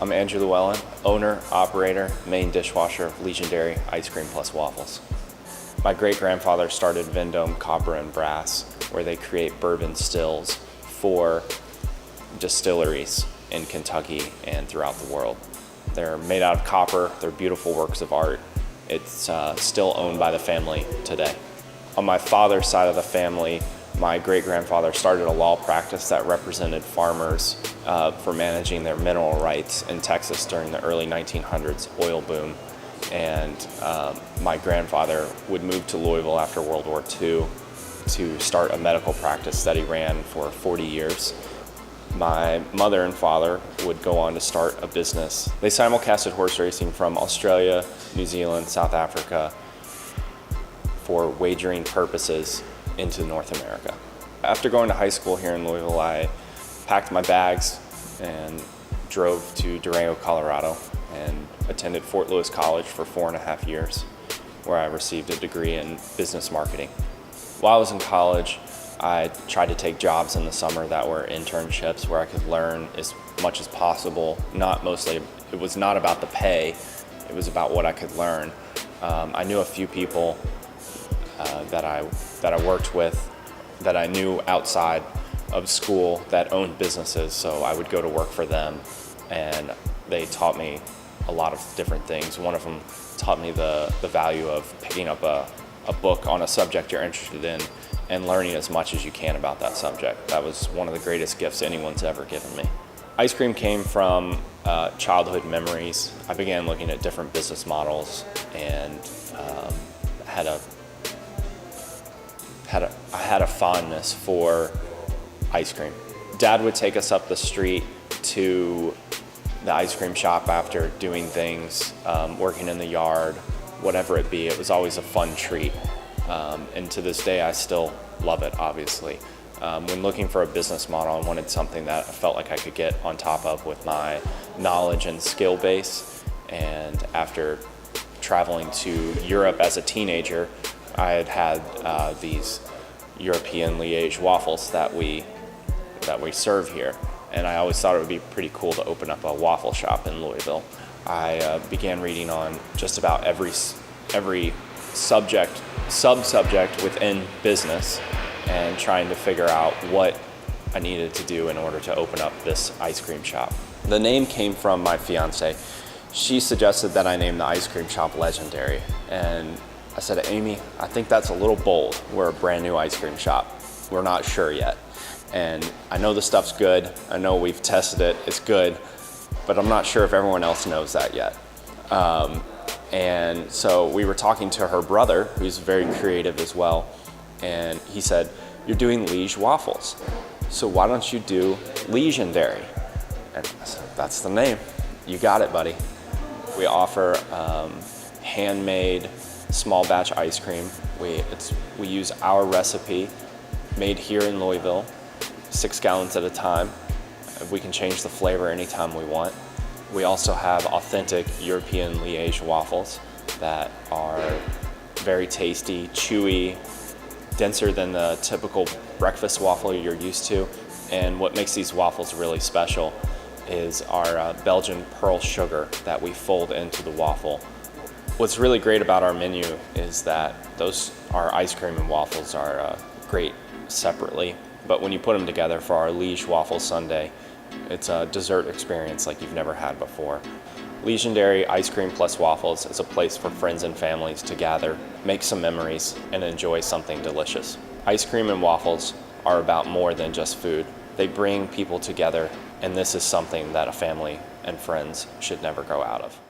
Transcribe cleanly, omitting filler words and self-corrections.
I'm Andrew Llewellyn, owner, operator, main dishwasher of Legendary Ice Cream Plus Waffles. My great-grandfather started Vendome Copper and Brass, where they create bourbon stills for distilleries in Kentucky and throughout the world. They're made out of copper, they're beautiful works of art. It's still owned by the family today. On my father's side of the family, my great-grandfather started a law practice that represented farmers for managing their mineral rights in Texas during the early 1900s oil boom. And my grandfather would move to Louisville after World War II to start a medical practice that he ran for 40 years. My mother and father would go on to start a business. They simulcasted horse racing from Australia, New Zealand, South Africa for wagering purposes into North America. After going to high school here in Louisville, I packed my bags and drove to Durango, Colorado, and attended Fort Lewis College for 4.5 years, where I received a degree in business marketing. While I was in college, I tried to take jobs in the summer that were internships where I could learn as much as possible. It was not about the pay, it was about what I could learn. I knew a few people that I worked with that I knew outside of school that owned businesses, so I would go to work for them, and they taught me a lot of different things. One of them taught me the value of picking up a book on a subject you're interested in and learning as much as you can about that subject. That was one of the greatest gifts anyone's ever given me. Ice cream came from childhood memories. I began looking at different business models and I had a fondness for ice cream. Dad would take us up the street to the ice cream shop after doing things, working in the yard, whatever it be. It was always a fun treat. And to this day, I still love it, obviously. When looking for a business model, I wanted something that I felt like I could get on top of with my knowledge and skill base. And after traveling to Europe as a teenager, I had these European Liège waffles that we serve here. And I always thought it would be pretty cool to open up a waffle shop in Louisville. I began reading on just about every sub-subject within business and trying to figure out what I needed to do in order to open up this ice cream shop. The name came from my fiance. She suggested that I name the ice cream shop Legendary, and I said, Amy, I think that's a little bold. We're a brand new ice cream shop. We're not sure yet. And I know the stuff's good. I know we've tested it, it's good, but I'm not sure if everyone else knows that yet. And so we were talking to her brother, who's very creative as well, and he said, you're doing Liège waffles, so why don't you do Legendary? And I said, that's the name. You got it, buddy. We offer handmade small batch ice cream. We use our recipe made here in Louisville, 6 gallons at a time. We can change the flavor anytime we want. We also have authentic European Liège waffles that are very tasty, chewy, denser than the typical breakfast waffle you're used to. And what makes these waffles really special is our Belgian pearl sugar that we fold into the waffle. What's really great about our menu is that our ice cream and waffles are great separately, but when you put them together for our Liège waffle sundae, it's a dessert experience like you've never had before. Legendary Ice Cream Plus Waffles is a place for friends and families to gather, make some memories, and enjoy something delicious. Ice cream and waffles are about more than just food. They bring people together, and this is something that a family and friends should never go out of.